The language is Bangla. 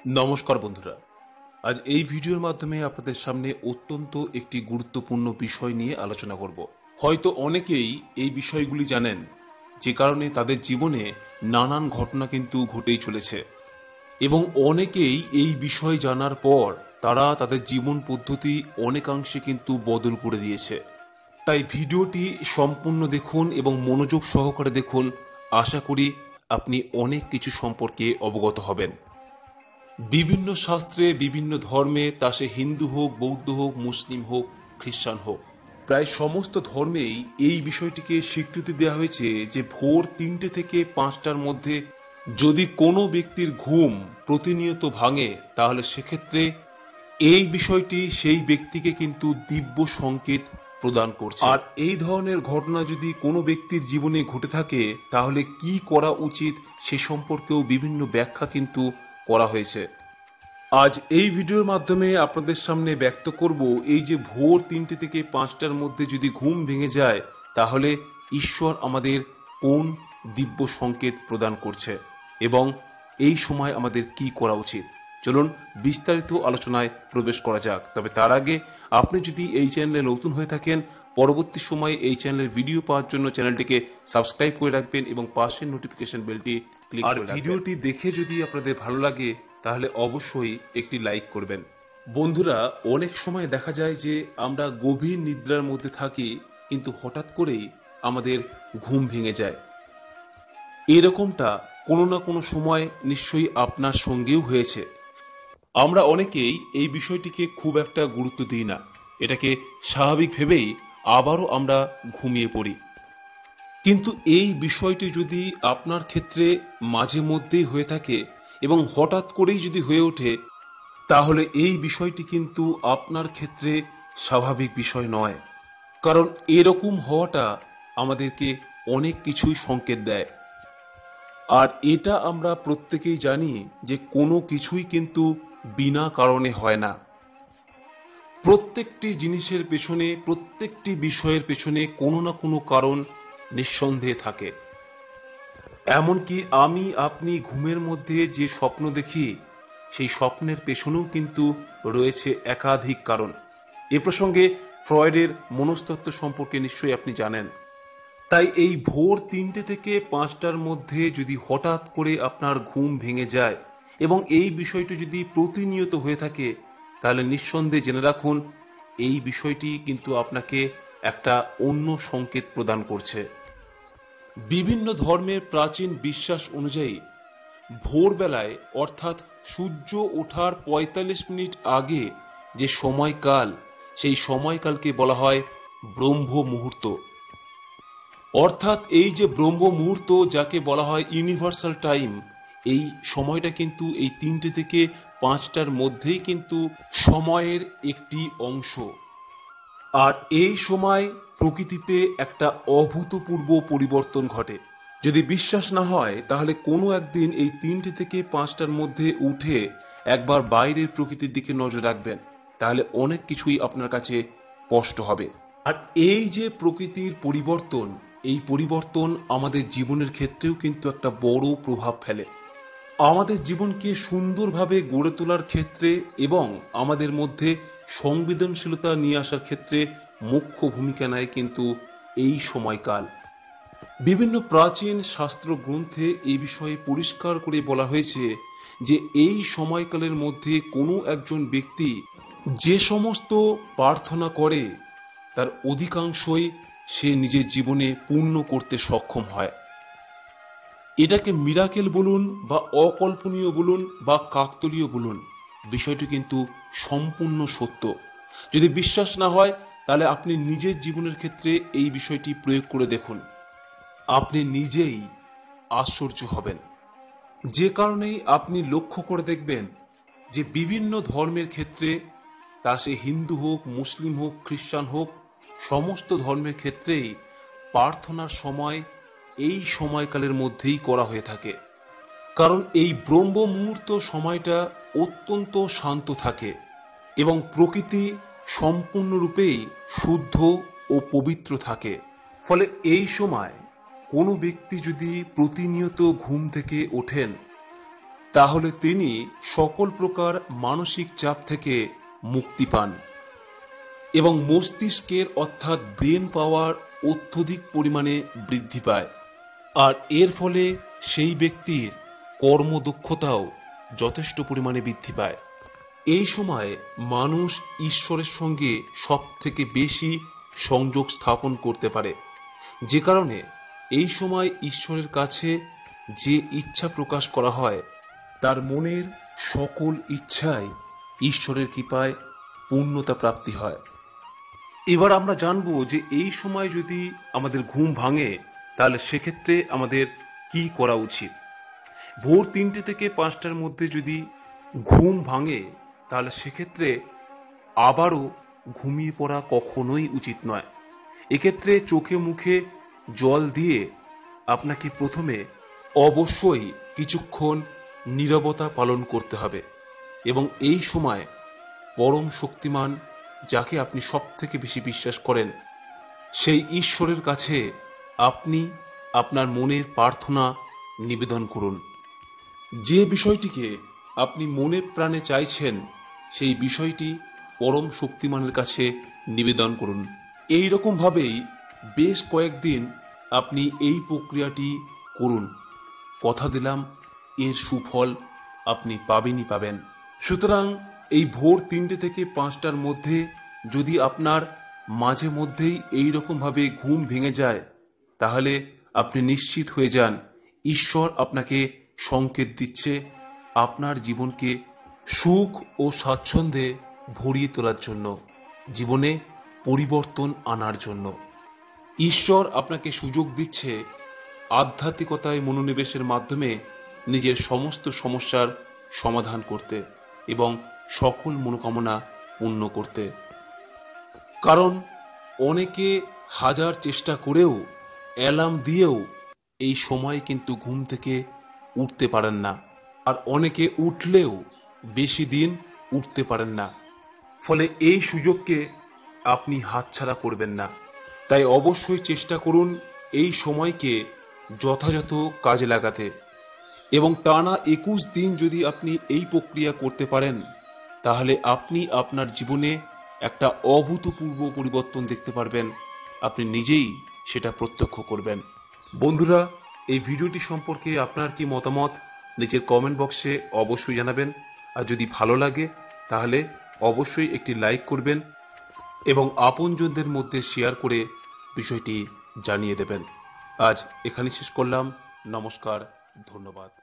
নমস্কার বন্ধুরা, আজ এই ভিডিওর মাধ্যমে আপনাদের সামনে অত্যন্ত একটি গুরুত্বপূর্ণ বিষয় নিয়ে আলোচনা করব। হয়তো অনেকেই এই বিষয়গুলি জানেন, যে কারণে তাদের জীবনে নানান ঘটনা কিন্তু ঘটেই চলেছে এবং অনেকেই এই বিষয় জানার পর তারা তাদের জীবন পদ্ধতি অনেকাংশে কিন্তু বদল করে দিয়েছে। তাই ভিডিওটি সম্পূর্ণ দেখুন এবং মনোযোগ সহকারে দেখুন। আশা করি আপনি অনেক কিছু সম্পর্কে অবগত হবেন। বিভিন্ন শাস্ত্রে, বিভিন্ন ধর্মে, তা সে হিন্দু হোক, বৌদ্ধ হোক, মুসলিম হোক, খ্রিস্টান হোক, প্রায় সমস্ত ধর্মেই এই বিষয়টিকে স্বীকৃতি দেওয়া হয়েছে যে ভোর ৩টে থেকে ৫টার মধ্যে যদি কোনো ব্যক্তির ঘুম প্রতিনিয়ত ভাঙে, তাহলে সেক্ষেত্রে এই বিষয়টি সেই ব্যক্তিকে কিন্তু দিব্য সংকেত প্রদান করছে। আর এই ধরনের ঘটনা যদি কোনো ব্যক্তির জীবনে ঘটে থাকে, তাহলে কি করা উচিত সে সম্পর্কেও বিভিন্ন ব্যাখ্যা কিন্তু করা হয়েছে। আজ এই ভিডিওর মাধ্যমে আপনাদের সামনে ব্যক্ত করব, এই যে ভোর ৩টে থেকে ৫টার মধ্যে যদি ঘুম ভেঙে যায়, তাহলে ঈশ্বর আমাদের কোন দিব্য সংকেত প্রদান করছে এবং এই সময় আমাদের কি করা উচিত। চলুন বিস্তারিত আলোচনায় প্রবেশ করা যাক। তবে তার আগে আপনি যদি এই চ্যানেলে নতুন হয়ে থাকেন, পরবর্তী সময়ে এই চ্যানেলের ভিডিও পাওয়ার জন্য চ্যানেলটিকে সাবস্ক্রাইব করে রাখবেন এবং পাশের নোটিফিকেশন বেলটি ক্লিক করে রাখবেন। ভিডিওটি দেখে যদি আপনাদের ভালো লাগে, তাহলে অবশ্যই একটি লাইক করবেন। বন্ধুরা, অনেক সময় দেখা যায় যে আমরা গভীর নিদ্রার মধ্যে থাকি, কিন্তু হঠাৎ করেই আমাদের ঘুম ভেঙে যায়। এরকমটা কোনো না কোনো সময় নিশ্চয়ই আপনার সঙ্গেও হয়েছে। আমরা অনেকেই এই বিষয়টিকে খুব একটা গুরুত্ব দিই না, এটাকে স্বাভাবিক ভেবেই আবারও আমরা ঘুমিয়ে পড়ি। কিন্তু এই বিষয়টি যদি আপনার ক্ষেত্রে মাঝে মধ্যেই হয়ে থাকে এবং হঠাৎ করেই যদি হয়ে ওঠে, তাহলে এই বিষয়টি কিন্তু আপনার ক্ষেত্রে স্বাভাবিক বিষয় নয়। কারণ এরকম হওয়াটা আমাদেরকে অনেক কিছুই সংকেত দেয়। আর এটা আমরা প্রত্যেকেই জানি যে কোনো কিছুই কিন্তু বিনা কারণে হয় না। প্রত্যেকটি জিনিসের পেছনে, প্রত্যেকটি বিষয়ের পেছনে কোনো না কোনো কারণ নিঃসন্দেহে থাকে। এমনকি আমি আপনি ঘুমের মধ্যে যে স্বপ্ন দেখি, সেই স্বপ্নের পেছনেও কিন্তু রয়েছে একাধিক কারণ। এ প্রসঙ্গে ফ্রয়েডের মনস্তত্ত্ব সম্পর্কে নিশ্চয়ই আপনি জানেন। তাই এই ভোর ৩টে থেকে ৫টার মধ্যে যদি হঠাৎ করে আপনার ঘুম ভেঙে যায় এবং এই বিষয়টি যদি প্রতিনিয়ত হয়ে থাকে, তাহলে নিঃসন্দেহে জেনে রাখুন, এই বিষয়টি কিন্তু আপনাকে একটা অন্য সংকেত প্রদান করছে। বিভিন্ন ধর্মের প্রাচীন বিশ্বাস অনুযায়ী ভোরবেলায়, অর্থাৎ সূর্য ওঠার ৪৫ মিনিট আগে যে সময়কাল, সেই সময়কালকে বলা হয় ব্রহ্ম মুহূর্ত। অর্থাৎ এই যে ব্রহ্ম মুহূর্ত, যাকে বলা হয় ইউনিভার্সাল টাইম, এই সময়টা কিন্তু এই ৩টে থেকে ৫টার মধ্যেই কিন্তু সময়ের একটি অংশ। আর এই সময় প্রকৃতিতে একটা অভূতপূর্ব পরিবর্তন ঘটে। যদি বিশ্বাস না হয়, তাহলে কোনো একদিন এই ৩টে থেকে ৫টার মধ্যে উঠে একবার বাইরের প্রকৃতির দিকে নজর রাখবেন, তাহলে অনেক কিছুই আপনার কাছে স্পষ্ট হবে। আর এই যে প্রকৃতির পরিবর্তন, এই পরিবর্তন আমাদের জীবনের ক্ষেত্রেও কিন্তু একটা বড় প্রভাব ফেলে। আমাদের জীবনকে সুন্দরভাবে গড়ে তোলার ক্ষেত্রে এবং আমাদের মধ্যে সংবেদনশীলতা নিয়ে আসার ক্ষেত্রে মুখ্য ভূমিকা নেয় কিন্তু এই সময়কাল। বিভিন্ন প্রাচীন শাস্ত্র গ্রন্থে এই বিষয়ে পরিষ্কার করে বলা হয়েছে যে এই সময়কালের মধ্যে কোনো একজন ব্যক্তি যে সমস্ত প্রার্থনা করে, তার অধিকাংশই সে নিজের জীবনে পূর্ণ করতে সক্ষম হয়। এটাকে মিরাকেল বলুন বা অকল্পনীয় বলুন বা কাকতালীয় বলুন, বিষয়টি কিন্তু সম্পূর্ণ সত্য। যদি বিশ্বাস না হয়, তাহলে আপনি নিজের জীবনের ক্ষেত্রে এই বিষয়টি প্রয়োগ করে দেখুন, আপনি নিজেই আশ্চর্য হবেন। যে কারণেই আপনি লক্ষ্য করে দেখবেন যে বিভিন্ন ধর্মের ক্ষেত্রে, তা সে হিন্দু হোক, মুসলিম হোক, খ্রিস্টান হোক, সমস্ত ধর্মের ক্ষেত্রেই প্রার্থনার সময় এই সময়কালের মধ্যেই করা হয়ে থাকে। কারণ এই ব্রহ্ম মুহূর্ত সময়টা অত্যন্ত শান্ত থাকে এবং প্রকৃতি সম্পূর্ণরূপেই শুদ্ধ ও পবিত্র থাকে। ফলে এই সময় কোনো ব্যক্তি যদি প্রতিনিয়ত ঘুম থেকে ওঠেন, তাহলে তিনি সকল প্রকার মানসিক চাপ থেকে মুক্তি পান এবং মস্তিষ্কের অর্থাৎ ব্রেন পাওয়ার অত্যধিক পরিমাণে বৃদ্ধি পায়। আর এর ফলে সেই ব্যক্তির কর্মদক্ষতাও যথেষ্ট পরিমাণে বৃদ্ধি পায়। এই সময় মানুষ ঈশ্বরের সঙ্গে সব থেকে বেশি সংযোগ স্থাপন করতে পারে, যে কারণে এই সময় ঈশ্বরের কাছে যে ইচ্ছা প্রকাশ করা হয় তার মনের সকল ইচ্ছাই ঈশ্বরের কৃপায় পূর্ণতা প্রাপ্তি হয়। এবার আমরা জানব যে এই সময় যদি আমাদের ঘুম ভাঙে তাহলে সেক্ষেত্রে আমাদের কি করা উচিত। ভোর 3টে থেকে 5টার মধ্যে যদি ঘুম ভাঙে তাহলে সেক্ষেত্রে আবারও ঘুমিয়ে পড়া কখনোই উচিত নয়। এক্ষেত্রে চোখে মুখে জল দিয়ে আপনাকে প্রথমে অবশ্যই কিছুক্ষণ নীরবতা পালন করতে হবে এবং এই সময় পরম শক্তিমান যাকে আপনি সব থেকে বেশি বিশ্বাস করেন সেই ঈশ্বরের কাছে আপনি আপনার মনের প্রার্থনা নিবেদন করুন। যে বিষয়টিকে আপনি মনে প্রাণে চাইছেন সেই বিষয়টি পরম শক্তিমানের কাছে নিবেদন করুন। এই রকমভাবেই বেশ কয়েকদিন আপনি এই প্রক্রিয়াটি করুন। কথা দিলাম এর সুফল আপনি পাবেনই পাবেন। সুতরাং এই ভোর 3টে থেকে 5টার মধ্যে যদি আপনার মাঝে মধ্যেই এই রকমভাবে ঘুম ভেঙে যায় তাহলে আপনি নিশ্চিত হয়ে যান ঈশ্বর আপনাকে সংকেত দিচ্ছে আপনার জীবনকে সুখ ও স্বাচ্ছন্দ্যে ভরিয়ে তোলার জন্য, জীবনে পরিবর্তন আনার জন্য। ঈশ্বর আপনাকে সুযোগ দিচ্ছে আধ্যাত্মিকতায় মনোনিবেশের মাধ্যমে নিজের সমস্ত সমস্যার সমাধান করতে এবং সকল মনোকামনা পূর্ণ করতে। কারণ অনেকে হাজার চেষ্টা করেও অ্যালার্ম দিয়েও এই সময় কিন্তু ঘুম থেকে উঠতে পারেন না, আর অনেকে উঠলেও বেশি দিন উঠতে পারেন না। ফলে এই সুযোগকে আপনি হাতছাড়া করবেন না। তাই অবশ্যই চেষ্টা করুন এই সময়কে যথাযথ কাজে লাগাতে এবং টানা 21 দিন যদি আপনি এই প্রক্রিয়া করতে পারেন তাহলে আপনি আপনার জীবনে একটা অভূতপূর্ব পরিবর্তন দেখতে পারবেন। আপনি নিজেই সেটা প্রত্যক্ষ করবেন। বন্ধুরা, এই ভিডিওটি সম্পর্কে আপনার কি মতামত নিচের কমেন্ট বক্সে অবশ্যই জানাবেন। আর যদি ভালো লাগে তাহলে অবশ্যই একটি লাইক করবেন এবং আপনজনদের মধ্যে শেয়ার করে বিষয়টি জানিয়ে দেবেন। আজ এখানেই শেষ করলাম। নমস্কার, ধন্যবাদ।